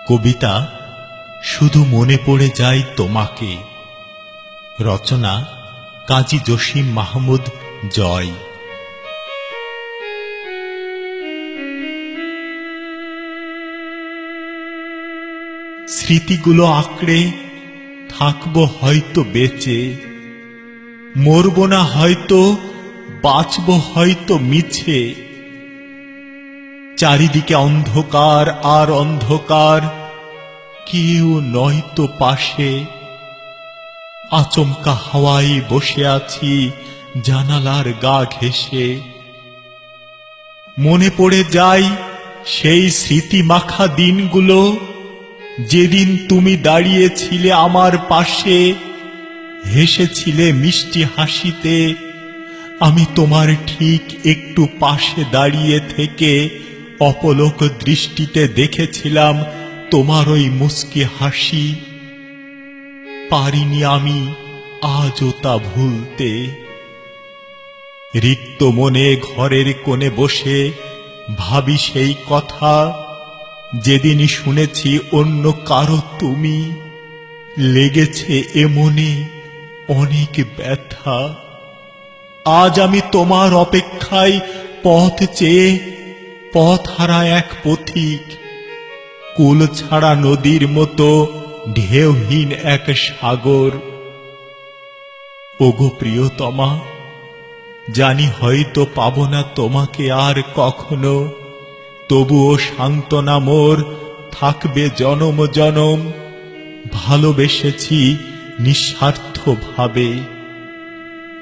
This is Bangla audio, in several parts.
কবিতা শুধু মনে পড়ে যায় তোমাকে। রচনা কাজী জসিম মাহমুদ জয়। স্মৃতিগুলো আঁকড়ে থাকবো হয়তো বেঁচে, মরবো না হয়তো, বাঁচবো হয়তো মিছে। চারিদিকে অন্ধকার আর অন্ধকার, কেউ নয়তো পাশে। আচমকা হাওয়ায় বসে আছি জানালার গা ঘেঁষে। মনে পড়ে যায় সেই স্মৃতি মাখা দিনগুলো, যেদিন তুমি দাঁড়িয়েছিলে আমার পাশে, হেসেছিলে মিষ্টি হাসিতে। আমি তোমার ঠিক একটু পাশে দাঁড়িয়ে থেকে অপলক দৃষ্টিতে দেখেছিলাম তোমার ওই মুচকি হাসি। পারিনি আমি আজও তা ভুলতে। রিক্ত মনে ঘরের কোণে বসে ভাবি সেই কথা, যেদিন শুনেছি অন্য কারো তুমি। লেগেছে এ মনে অনেক ব্যথা। আজ আমি তোমার অপেক্ষায় পথ চেয়ে পথহারা এক পথিক, কুল ছাড়া নদীর মতো ঢেউহীন এক সাগর। ওগো প্রিয়তমা, জানি হয়তো পাবো না তোমাকে আর কখনো, তবুও সান্ত্বনা মোর থাকবে জনম জনম। ভালোবেসেছি নিঃস্বার্থভাবে,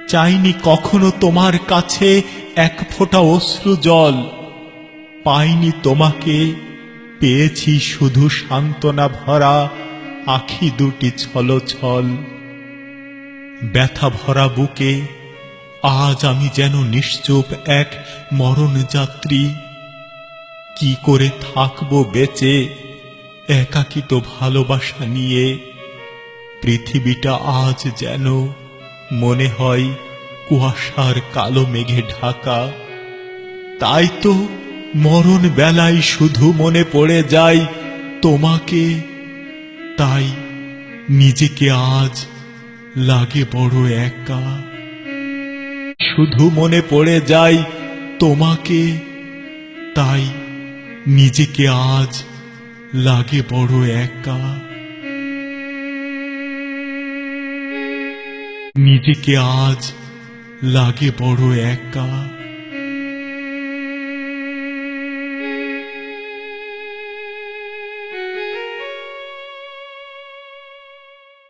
চাইনি কখনো তোমার কাছে এক ফোঁটা অশ্রু জল। পাইনি তোমাকে, পেয়েছি শুধু সান্ত্বনা ভরা আখি দুটি ছলছল। ব্যথা ভরা বুকে আজ আমি যেন নিশ্চুপ এক মরণ যাত্রী। কি করে থাকবো বেঁচে একাকিত ভালোবাসা নিয়ে। পৃথিবীটা আজ যেন মনে হয় কুয়াশার কালো মেঘে ঢাকা। তাই তো মরণ বেলায় শুধু মনে পড়ে যায় তোমাকে। তাই নিজেকে আজ লাগে বড় একা। শুধু মনে পড়ে যায় তোমাকে, তাই নিজেকে আজ লাগে বড় একা। নিজেকে আজ লাগে বড় একা।